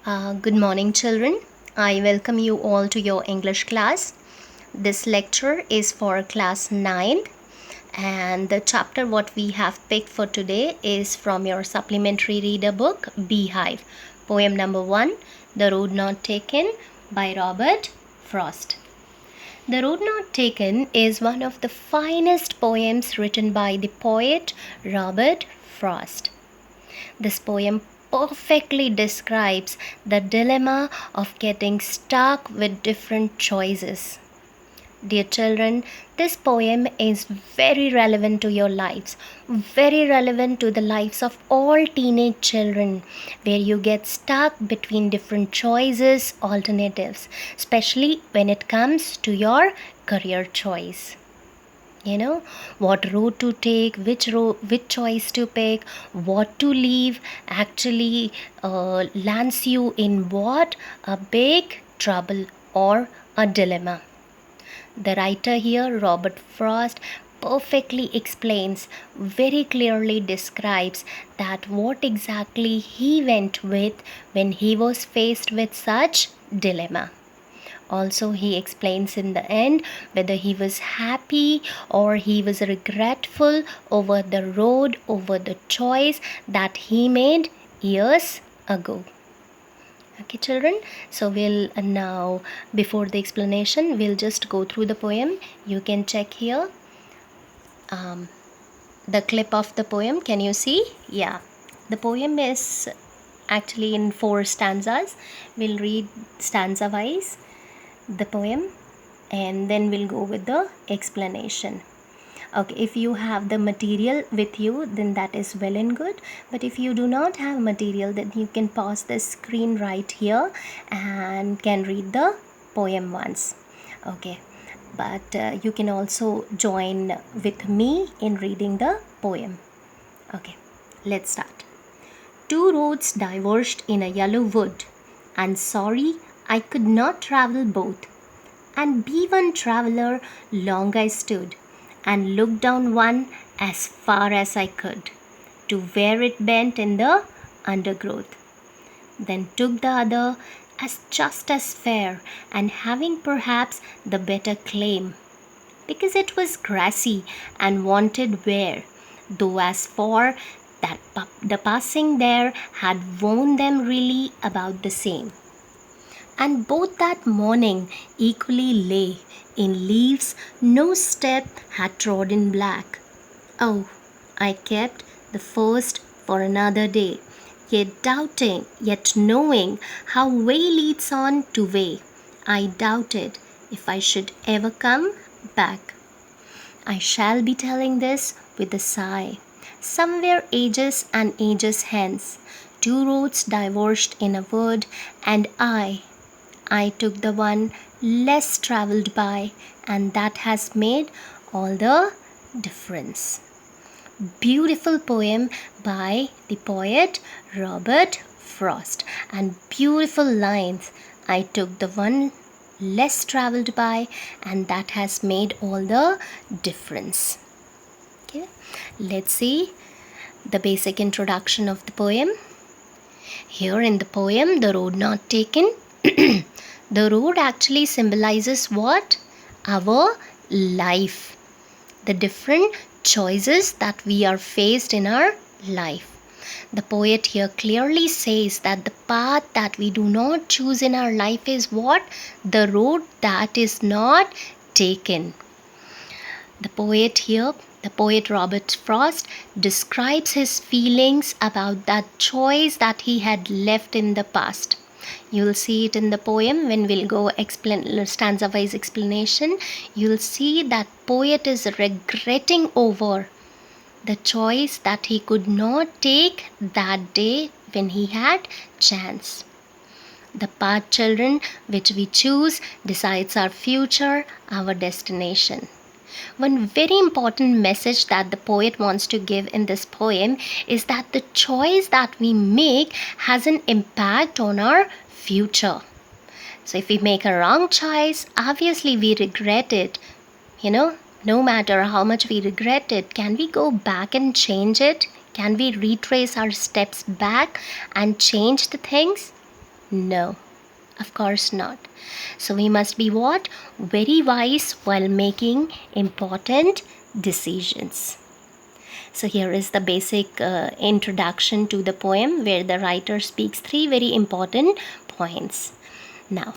Good morning, children. I welcome you all to your English class. This lecture is for class 9, and the chapter what we have picked for today is from your supplementary reader book, Beehive. Poem number 1, The Road Not Taken by Robert Frost. The Road Not Taken is one of the finest poems written by the poet Robert Frost. This poem perfectly describes the dilemma of getting stuck with different choices. Dear children, this poem is very relevant to your lives, very relevant to the lives of all teenage children, where you get stuck between different choices, alternatives, especially when it comes to your career choice. What road to take, which choice to pick, what to leave actually lands you in what? A big trouble or a dilemma. The writer here, Robert Frost, perfectly explains, very clearly describes that what exactly he went with when he was faced with such dilemma. Also, he explains in the end whether he was happy or he was regretful over the road, over the choice that he made years ago. Okay, children, so we'll now, before the explanation, we'll just go through the poem. You can check here the clip of the poem. Can you see? Yeah, the poem is actually in 4 stanzas. We'll read stanza wise the poem and then we'll go with the explanation. Okay, if you have the material with you, then that is well and good, but if you do not have material, then you can pause the screen right here and can read the poem once. Okay, but you can also join with me in reading the poem. Okay, let's start. Two roads diverged in a yellow wood, and sorry I could not travel both. And be one traveller long I stood, and looked down one as far as I could, to where it bent in the undergrowth. Then took the other as just as fair, and having perhaps the better claim, because it was grassy and wanted wear, though as for that the passing there had worn them really about the same. And both that morning equally lay in leaves no step had trodden black. Oh, I kept the first for another day, yet doubting, yet knowing how way leads on to way, I doubted if I should ever come back. I shall be telling this with a sigh. Somewhere ages and ages hence, two roads diverged in a wood, and I took the one less traveled by, and that has made all the difference. Beautiful poem by the poet Robert Frost, and beautiful lines. I took the one less traveled by, and that has made all the difference. Okay, let's see the basic introduction of the poem. Here in the poem, The Road Not Taken, the road actually symbolizes what? Our life. The different choices that we are faced in our life. The poet here clearly says that the path that we do not choose in our life is what? The road that is not taken. The poet Robert Frost, describes his feelings about that choice that he had left in the past. You'll see it in the poem when we'll go stanza wise explanation. You'll see that poet is regretting over the choice that he could not take that day when he had chance. The path, children, which we choose decides our future, our destination. One very important message that the poet wants to give in this poem is that the choice that we make has an impact on our future. So if we make a wrong choice, obviously we regret it. No matter how much we regret it, can we go back and change it? Can we retrace our steps back and change the things? No, of course not. So we must be what? Very wise while making important decisions. So here is the basic introduction to the poem where the writer speaks three very important points. Now,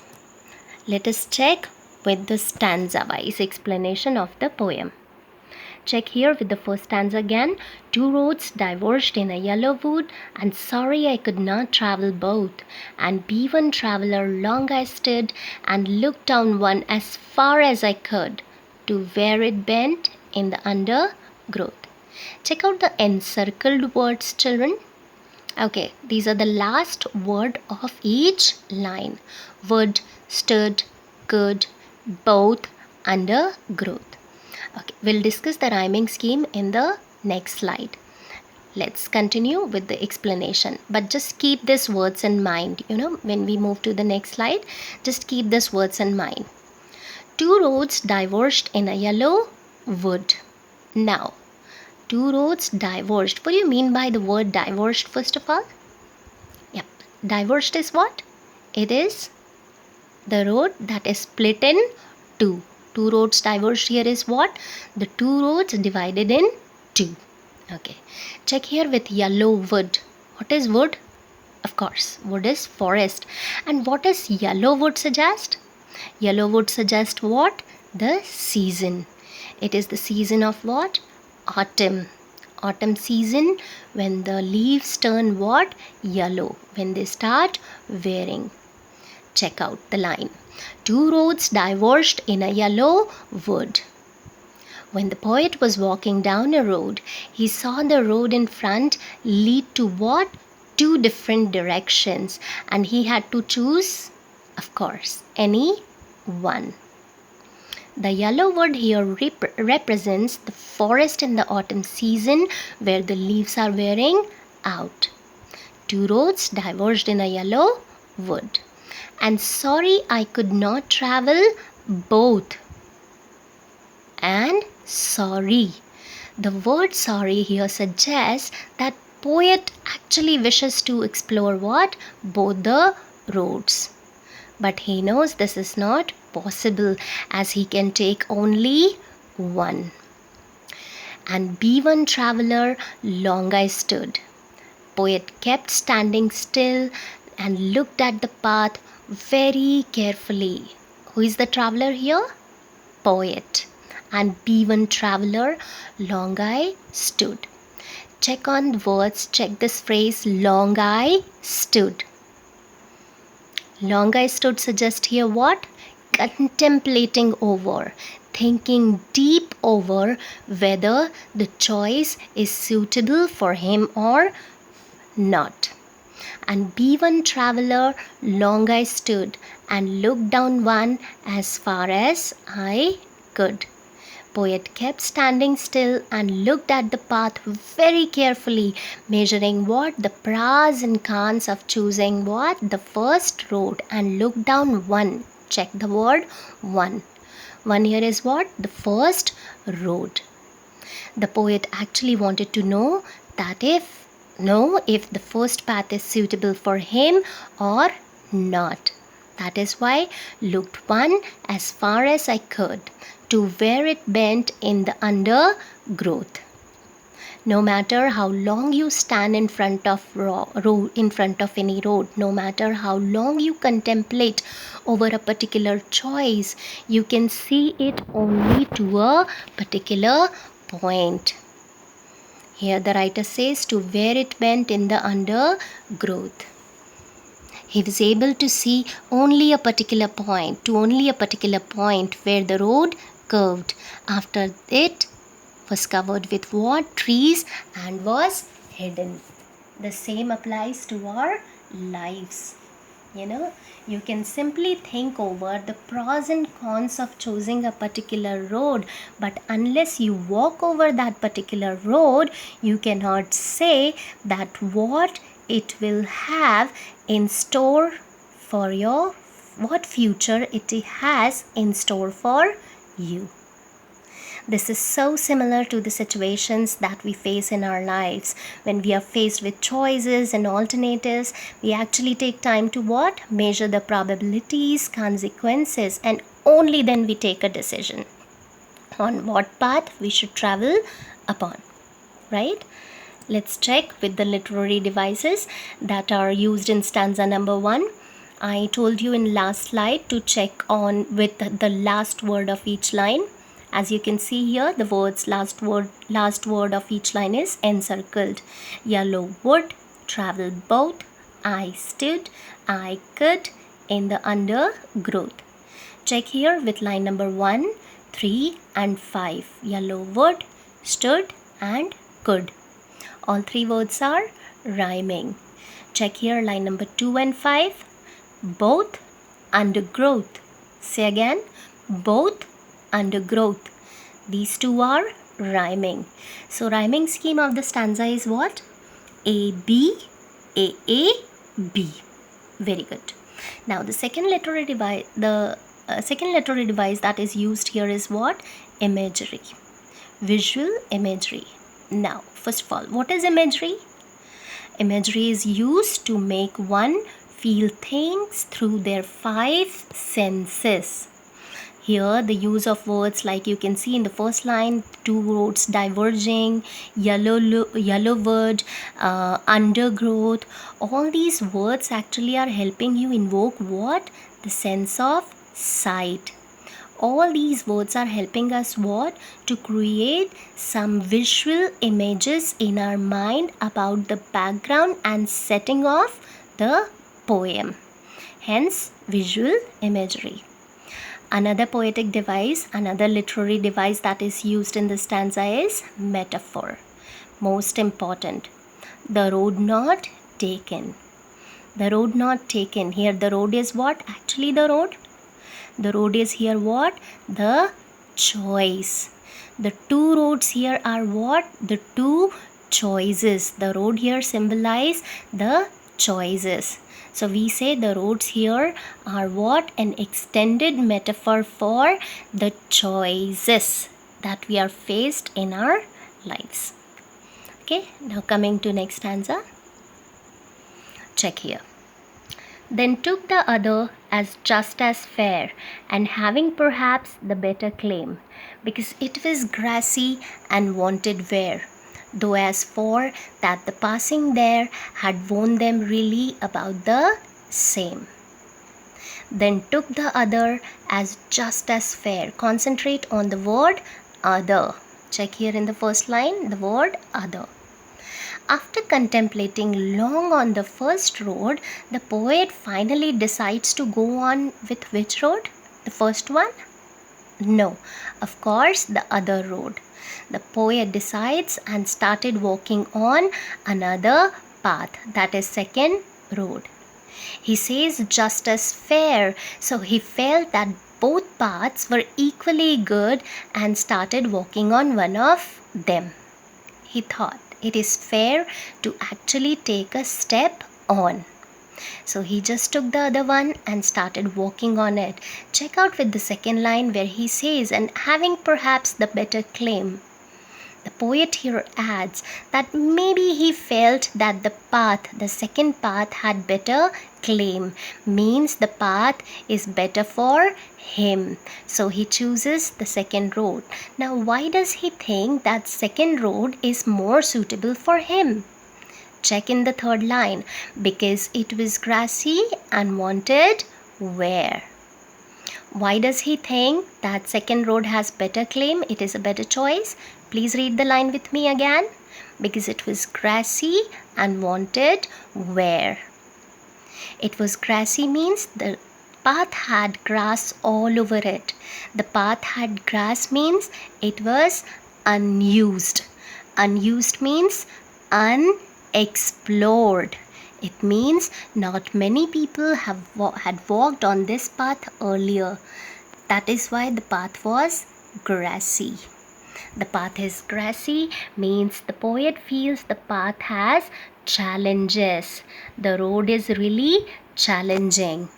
let us check with the stanza-wise explanation of the poem. Check here with the first stanza again. Two roads diverged in a yellow wood, and sorry I could not travel both. And be one traveller long I stood, and looked down one as far as I could, to where it bent in the undergrowth. Check out the encircled words, children. Okay, these are the last word of each line. Would, stood, could, both, undergrowth. Okay, we'll discuss the rhyming scheme in the next slide. Let's continue with the explanation. But just keep these words in mind. When we move to the next slide, just keep these words in mind. Two roads diverged in a yellow wood. Now, two roads diverged. What do you mean by the word diverged, first of all? Yep. Diverged is what? It is the road that is split in two. Two roads diverged here is what? The two roads divided in two. Okay. Check here with yellow wood. What is wood? Of course, wood is forest. And what does yellow wood suggest? Yellow wood suggests what? The season. It is the season of what? Autumn. Autumn season when the leaves turn what? Yellow. When they start wearing. Check out the line. Two roads diverged in a yellow wood. When the poet was walking down a road, he saw the road in front lead to what? Two different directions, and he had to choose, of course, any one. The yellow wood here represents the forest in the autumn season where the leaves are wearing out. Two roads diverged in a yellow wood. And sorry I could not travel both. And sorry. The word sorry here suggests that poet actually wishes to explore what? Both the roads. But he knows this is not possible as he can take only one. And be one traveller long I stood. Poet kept standing still and looked at the path very carefully. Who is the traveller here? Poet. And be one traveller long I stood. Check on the words, check this phrase long I stood. Long I stood suggests here what? Contemplating over, thinking deep over whether the choice is suitable for him or not. And be one traveller long I stood, and looked down one as far as I could. Poet kept standing still and looked at the path very carefully, measuring what? The pros and cons of choosing what? The first road, and looked down one. Check the word one. One here is what? The first road. The poet actually wanted to know that if the first path is suitable for him or not. That is why looked one as far as I could, to where it bent in the undergrowth. No matter how long you stand in front of any road, no matter how long you contemplate over a particular choice, you can see it only to a particular point. Here the writer says to where it bent in the undergrowth. He was able to see only a particular point, where the road curved. After it was covered with what? Trees, and was hidden. The same applies to our lives. You can simply think over the pros and cons of choosing a particular road, but unless you walk over that particular road, you cannot say that what it will have in store for your, what future it has in store for you. This is so similar to the situations that we face in our lives. When we are faced with choices and alternatives, we actually take time to what? Measure the probabilities, consequences, and only then we take a decision on what path we should travel upon, right? Let's check with the literary devices that are used in stanza number 1. I told you in last slide to check on with the last word of each line. As you can see here, the words last word of each line is encircled. Yellow wood, travel boat, I stood, I could, in the undergrowth. Check here with line number 1, 3 and 5. Yellow wood, stood and could. All three words are rhyming. Check here line number 2 and 5. Both, undergrowth. Say again, both, undergrowth. These two are rhyming. So rhyming scheme of the stanza is what? A, B, A, B. Very good. Now the second literary device, that is used here is what? Imagery. Visual imagery. Now, first of all, what is imagery? Imagery is used to make one feel things through their 5 senses. Here, the use of words like you can see in the first line, 2 roads diverging, yellow wood, undergrowth. All these words actually are helping you invoke what? The sense of sight. All these words are helping us what? To create some visual images in our mind about the background and setting of the poem. Hence, visual imagery. Another poetic device, another literary device that is used in the stanza is metaphor. Most important, the road not taken. The road not taken. Here the road is what? Actually the road. The road is here what? The choice. The 2 roads here are what? The 2 choices. The road here symbolize the choices. So we say the roads here are what? An extended metaphor for the choices that we are faced in our lives. Okay, now coming to next stanza. Check here. Then took the other as just as fair, and having perhaps the better claim, because it was grassy and wanted wear, though as for that the passing there had worn them really about the same. Then took the other as just as fair. Concentrate on the word other. Check here in the first line, the word other. After contemplating long on the first road, the poet finally decides to go on with which road? The first one? No, of course, the other road. The poet decides and started walking on another path, that is second road. He says just as fair, so he felt that both paths were equally good and started walking on one of them. He thought it is fair to actually take a step on. So he just took the other one and started walking on it. Check out with the second line where he says, and having perhaps the better claim. The poet here adds that maybe he felt that the second path had better claim, means the path is better for him. So he chooses the second road. Now why does he think that second road is more suitable for him? Check in the third line, because it was grassy and wanted wear. Why does he think that second road has better claim? It is a better choice. Please read the line with me again. Because it was grassy and wanted wear. It was grassy means the path had grass all over it. The path had grass means it was unused. Unused means unexplored. It means not many people had walked on this path earlier. That is why the path was grassy. The path is grassy means the poet feels the path has challenges. The road is really challenging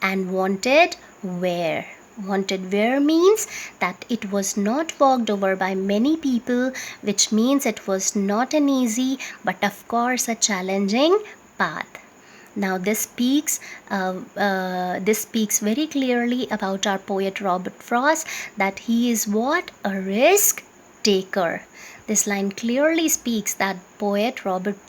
and wanted wear. Wanted where means that it was not walked over by many people, which means it was not an easy but of course a challenging path. Now this speaks very clearly about our poet Robert Frost, that he is what? A risk taker. This line clearly speaks that poet Robert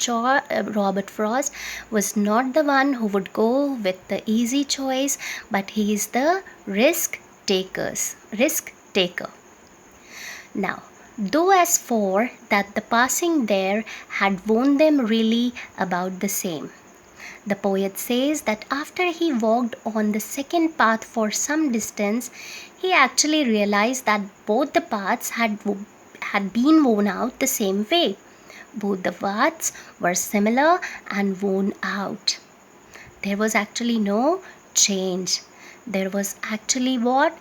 Frost was not the one who would go with the easy choice, but he is the risk taker. Now, though as for that the passing there had warned them really about the same. The poet says that after he walked on the second path for some distance, he actually realized that both the paths had been worn out the same way. Both the paths were similar and worn out. There was actually no change. There was actually what?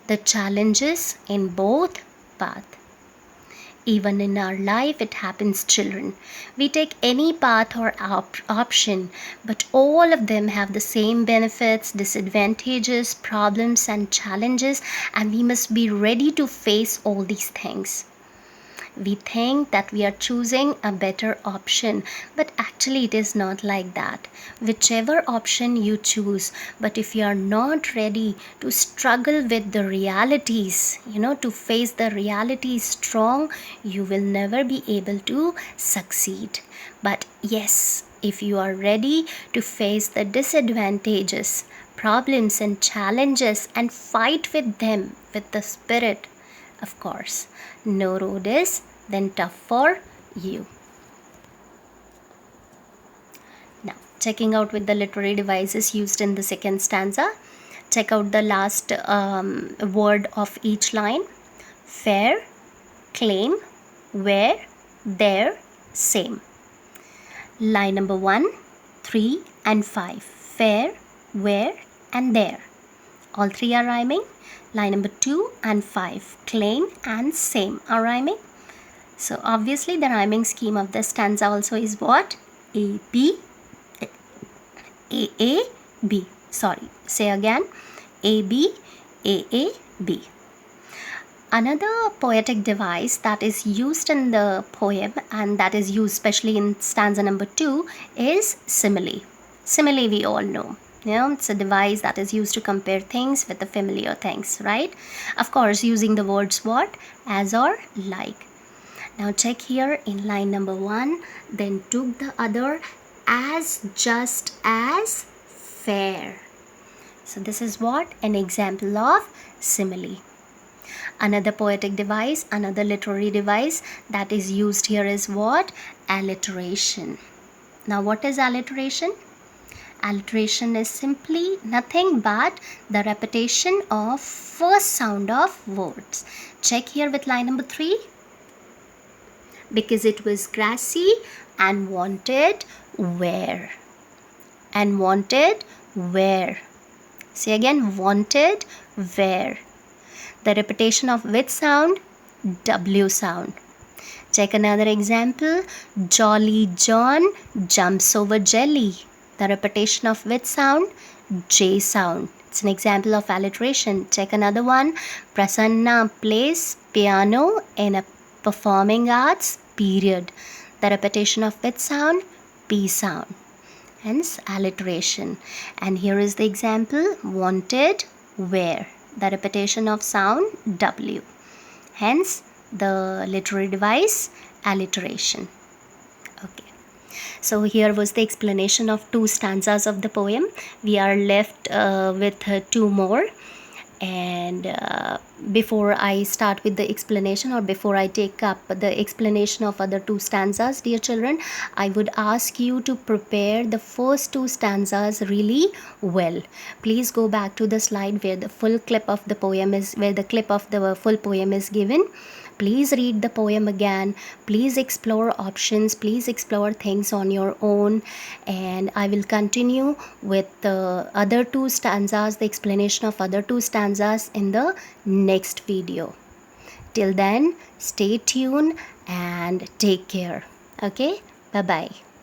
The challenges in both paths. Even in our life, it happens, children. We take any path or option, but all of them have the same benefits, disadvantages, problems, and challenges, and we must be ready to face all these things. We think that we are choosing a better option, but actually it is not like that. Whichever option you choose, but if you are not ready to struggle with the realities, to face the realities strong, you will never be able to succeed. But yes, if you are ready to face the disadvantages, problems, and challenges and fight with them with the spirit, of course, no road is then tough for you. Now, checking out with the literary devices used in the second stanza, check out the last word of each line. Fair, claim, where, there, same. Line number 1, 3 and 5. Fair, where and there. All three are rhyming. Line number 2 and 5, claim and same, are rhyming. So obviously the rhyming scheme of the stanza also is what? A, B, A, B. Sorry, say again. A, B, A, B. Another poetic device that is used in the poem, and that is used especially in stanza number 2, is simile. Simile we all know. It's a device that is used to compare things with the familiar things, right? Of course, using the words what? As or like. Now check here in line number 1, then took the other as just as fair. So this is what? An example of simile. Another poetic device, another literary device that is used here is what? Alliteration. Now what is alliteration? Alliteration is simply nothing but the repetition of first sound of words. Check here with line number 3. Because it was grassy and wanted where. And wanted where. Say again, wanted where. The repetition of which sound? W sound. Check another example. Jolly John jumps over jelly. The repetition of which sound? J sound. It's an example of alliteration. Check another one. Prasanna plays piano in a performing arts period. The repetition of which sound? P sound. Hence alliteration. And here is the example. Wanted where. The repetition of sound W. Hence the literary device alliteration. Okay. So here was the explanation of 2 stanzas of the poem. We are left with 2 more. And before I start with the explanation, or before I take up the explanation of other 2 stanzas, dear children, I would ask you to prepare the first 2 stanzas really well. Please go back to the slide where the full clip of the poem is, where the clip of the full poem is given. Please read the poem again. Please explore options. Please explore things on your own. And I will continue with the other 2 stanzas, the explanation of other 2 stanzas in the next video. Till then, stay tuned and take care. Okay? Bye-bye.